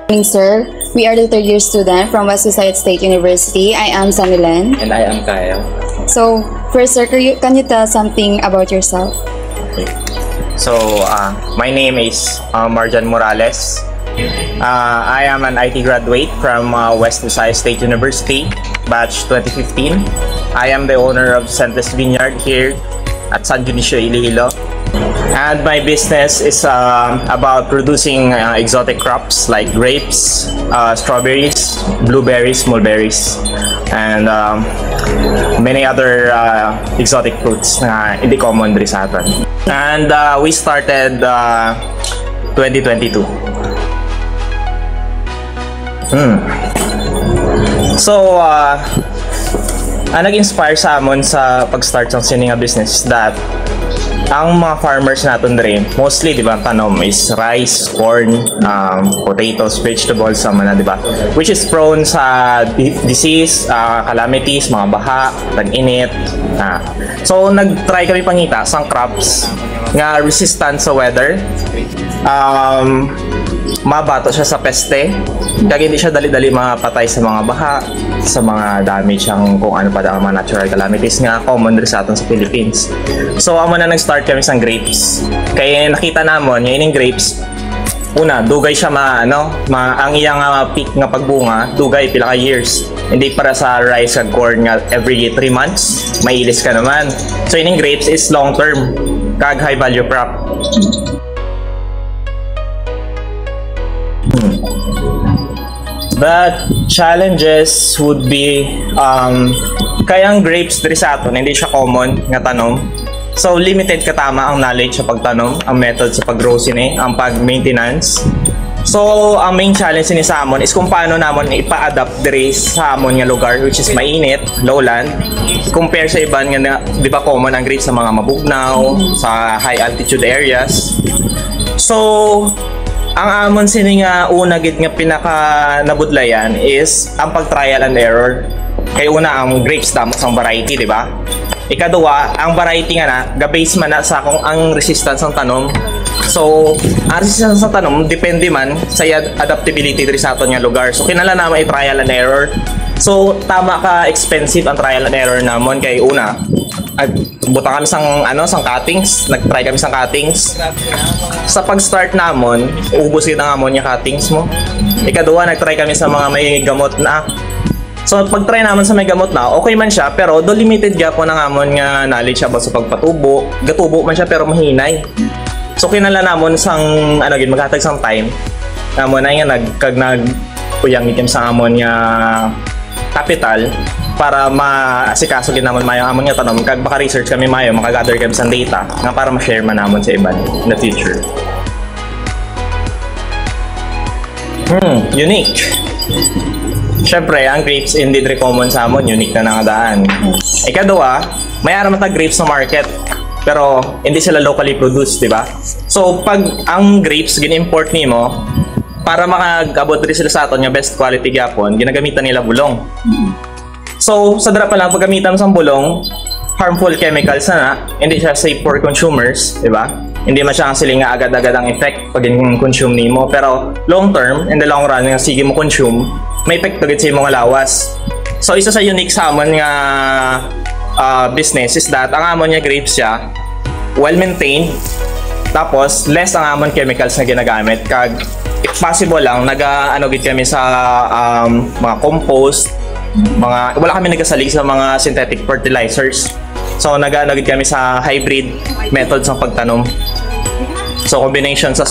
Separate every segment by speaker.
Speaker 1: Morning, sir. We are the third year student from West Visayas State University. I am Samilen.
Speaker 2: And I am Kyle.
Speaker 1: So, first, sir, can you tell something about yourself?
Speaker 2: Okay. So, my name is Marjan Morales. I am an IT graduate from West Visayas State University, batch 2015. I am the owner of Centris Vineyard here at San Dionisio, Iloilo. And my business is about producing exotic crops like grapes, strawberries, blueberries, mulberries, and many other exotic fruits na hindi common diri sa atin. And we started 2022. So, nag-inspire sa amon sa pag-start ng sininga business that ang mga farmers natin dre, mostly, di ba, tanom is rice, corn, potatoes, vegetables, sama na, di ba? Which is prone sa disease, calamities, mga baha, tag-init. So, nag-try kami pangita sa crops nga resistant sa weather. Mabato siya sa peste, kaya hindi siya dali-dali mapatay sa mga baha, sa mga damage ang kung ano pa ang mga natural calamities nga common rin sa atin sa Philippines. So amo na nag-start kami sa grapes. Kaya nakita namon ngayon yung grapes, una dugay siya ang iyang peak nga pagbunga, dugay pila ka years. Hindi para sa rice ag corn nga every 3 months, mailis ka naman. So yung grapes is long term, kag high value crop. But challenges would be kayang grapes diri sa aton hindi siya common nga tanom. So limited katama ang knowledge sa pagtanom, ang method sa paggrow sini, ang pag-maintenance. So ang main challenge ni sa amon is kung paano namon ipa-adapt diri sa amon nga lugar which is mainit, lowland, compare sa iban nga di ba common ang grapes sa mga mabugnaw, sa high altitude areas. So ang amon sini nga una gid nga pinaka nabudlayan is ang pag-trial and error. Kay una ang grapes damo sang variety, di ba? Ikaduwa, ang variety nga na ga-base man na sa kung ang resistance ng tanom. So, ang resistance ng tanom depende man sa adaptability diri sa aton nga lugar. So, kinala na i-trial and error. So, tama ka expensive ang trial and error namon kay una. Buta kami sang cuttings, nag-try kami sang cuttings. Sa pag-start namon, ubos kita namon yung cuttings mo. Ikaduwa, nag-try kami sa mga may gamot na. So pag-try naman sa may gamot na, okay man siya, pero do limited gapon ang amon nga knowledge about sa pagpatubo. Gatubo man siya pero mahinay. So kinala namon sang maghatag sang time. Namon ay nga naguyang itim sa amon nga capital para ma-asikaso gid namon mayo amon nga tanom kag baka research kami mayo maka-gather kami sa data nga para ma-share man namon sa iban in the future. Unique. Siyempre, ang grapes hindi dre common sa amon, unique na nangadaan. Ikaduwa, may araw matag grapes sa market pero hindi sila locally produced, di ba? So pag ang grapes gin-import nimo para makag-abot rin sila sa aton nga best quality gyapon, ginagamitan nila bulong. So, sa dara pa lang paggamitan sa bulong, harmful chemicals na, hindi siya safe for consumers, di ba? Hindi man siya ang siling nga agad-agad ang effect pag consume nimo, pero long term, in the long run, nga sige mo consume, may effect agad sa imong lawas. So, isa sa unique sa amon nga business is that ang amon nga grapes siya, well-maintained, tapos less ang amon chemicals na ginagamit, kag if possible lang, gid kami sa mga compost, wala kami nagasalig sa mga synthetic fertilizers. So nagid kami sa hybrid methods ng pagtanom. So combination sa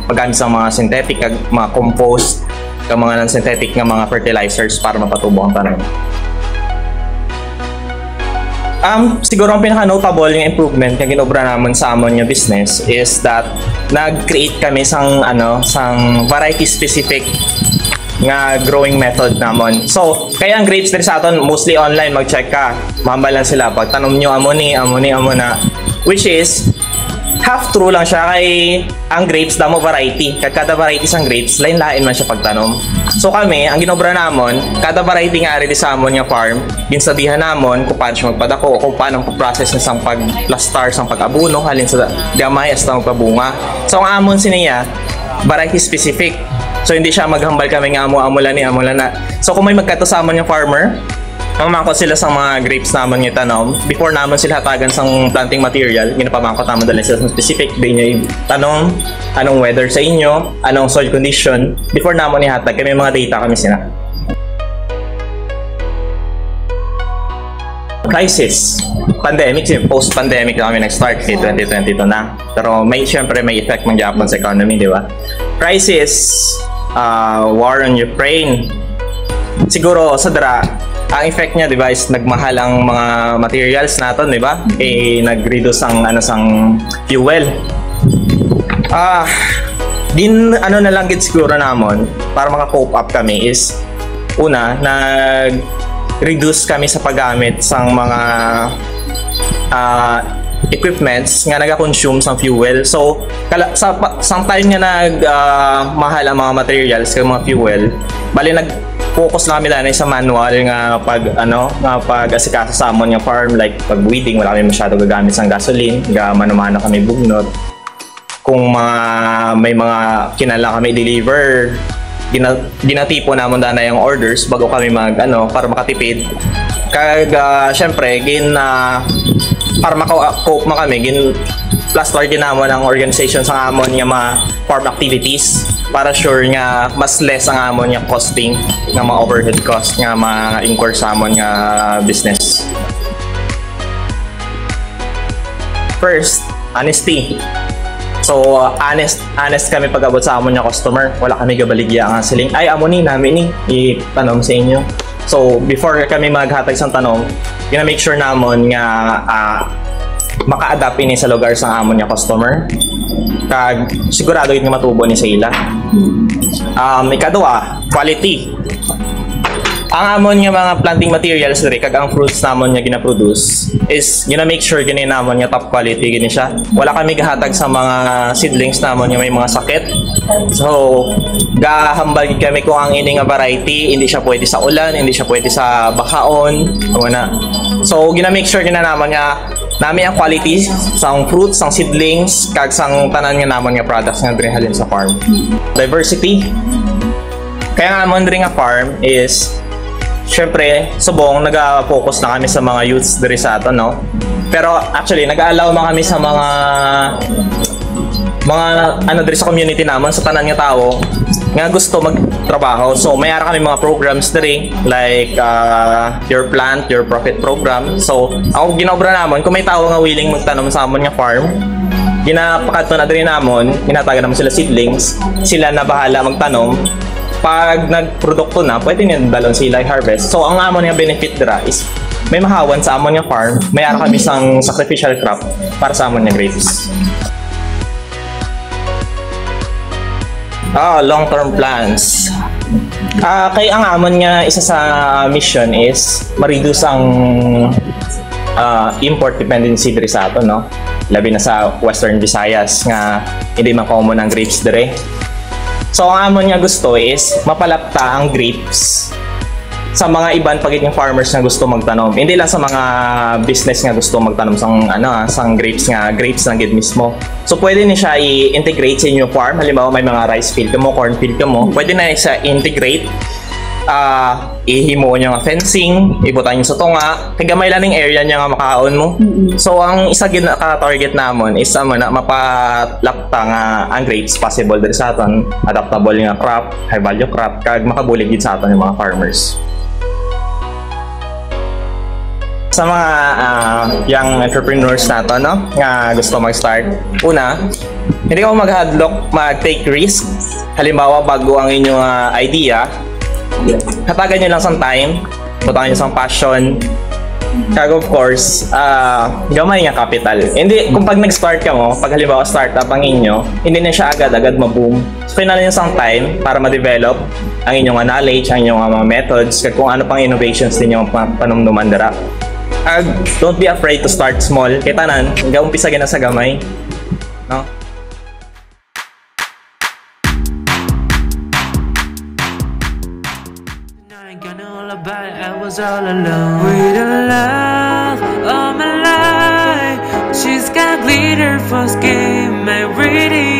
Speaker 2: paggamit sa mga synthetic kag mga compost kag mga non-synthetic nga mga fertilizers para mapatubo ang tanom. Siguro ang pinaka-notable yung improvement na ginobra naman sa amon yung business is that nag-create kami sang variety specific nga growing method namon. So, kaya ang grapes dito sa aton mostly online mag-check ka. Mambalan sila pag tanom nyo amo na which is half true lang siya kay ang grapes damo variety. Kada variety sang grapes lain-lain man siya pagtanom. So kami, ang ginobra namon, kada variety nga ari sa amon nga farm, ginsabihan namon kung paano siya magpadako o kung paano ang process niya sang pag-plastar, sang pag-abuno halin sa gamay hasta magpabunga. So ang amon siniya variety specific. So hindi siya maghambal kami nga amo-amulan ni amulan na. So kung may magkatusaman yung farmer, mamangkot sila sa mga grapes naman ng tanom. Before naman sila hatagan sa planting material, ginapamangkot naman dala sila sa specific day nyo tanong, anong weather sa inyo, anong soil condition. Before naman ihatag, kami mga data kami sila. Crisis, pandemic, post-pandemic na kami nag-start, 2022 na. Pero syempre may effect ng Japan sa economy, di ba? Crisis, war on Ukraine. Siguro sa dara, ang effect niya, di ba, is nagmahal ang mga materials natin, di ba? Nag-reduce ang sang fuel. Na lang gid siguro namon para maka-cope up kami is una, nag-reduce kami sa paggamit sang mga equipments nga naga-consume sa fuel. So sa time nga mahal ang mga materials kay mga fuel, bali focus na kami dahil sa manual nga pag-asikaso sa amon yung farm, like pag weeding wala kami masyado gagamit sa gasoline, mano-mano kami bugnot. Kung may mga kinala kami deliver, ginatipo namon dana yung orders bago kami para makatipid. Syempre para maka-cope kami, plus target namon ang organization sa amon nga mga farm activities para sure nga mas less ang amon nga costing nga mga overhead cost nga ma-incur sa amon nga business. First, honesty. So honest kami pag-abot sa amon nga customer. Wala kami gabaligya nga siling ay amo ni namin itanong sa inyo. So before kami maghatag sa tanong, gina-make sure namon nga maka-adapt ini sa lugar sa amon nga customer. Kag sigurado yun nga matubo ni sa ila. Ikaduha, quality. Ang amon nga mga planting materials diri kag ang fruits namon nga gina-produce is gina-make sure gini namon nga top quality gini siya. Wala kami gahatag sa mga seedlings namon nga may mga sakit. So gahambal kami kung ang ini nga variety hindi siya pwede sa ulan, hindi siya pwede sa bakaon, wala. So gina-make sure gina namon nga nami ang quality sang fruits, sang seedlings, kag sang tanan nga namon nga products nga diri halin sa farm. Diversity. Kaya nga namon diri nga farm is syempre subong naga-focus na kami sa mga youths diri sa ato, no? Pero actually nag-allow man kami sa mga diri sa community namon sa tanan nga tao nga gusto magtrabaho. So may ara kami mga programs diri like Your Plant, Your Profit program. So ako ginobra namon kung may tao nga willing magtanom sa amon nga farm, ginapakadto na diri namon, ginatagan namon sila seedlings, sila na bahala magtanom. Pag nagprodukto na, pwede niya dalon sila i-harvest. So ang amon nga benefit dira is may mahawan sa amon nga farm, may ara kami sang sacrificial crop para sa amon nga grapes. Long-term plans. Kay ang amon nga isa sa mission is ma-reduce ang import dependency diri sa ato, no? Labi na sa Western Visayas nga hindi man common ang grapes diri. So ang amon nga gusto is mapalapta ang grapes sa mga ibang pagiging farmers nga gusto magtanom. Hindi lang sa mga business nga gusto magtanom sang grapes na gid mismo. So pwede ni siya i-integrate sa inyong farm. Halimbawa may mga rice field ka mo, corn field ka mo, pwede na siya integrate. Ihimo niya nga fencing, ibutan niyo sa tunga, kaya may laning area niya nga makaon mo. So ang isa gid na target namon is mapalapta nga ang grapes possible diri sa aton, adaptable nga crop, high value crop, kag makabulig gid sa aton yung mga farmers. Sa mga young entrepreneurs nato, no, nga gusto mag-start, una, hindi ka mag-hadlock, mag-take risk. Halimbawa bago ang inyong idea, hatagan nyo lang sa time, butangan nyo sa passion, kag of course, gamay nga capital. Hindi, kung pag nag-start ka mo, pag halimbawa startup ang inyo, hindi na siya agad-agad maboom. So kailangan nyo sa time para ma-develop ang inyong knowledge, ang inyong mga methods, kag kung ano pang innovations din yung panumduman dara. Don't be afraid to start small. Kaya tanan, umpisa gina sa gamay, no?
Speaker 3: I was all alone with the love of my life. She's got glitter for skin, my pretty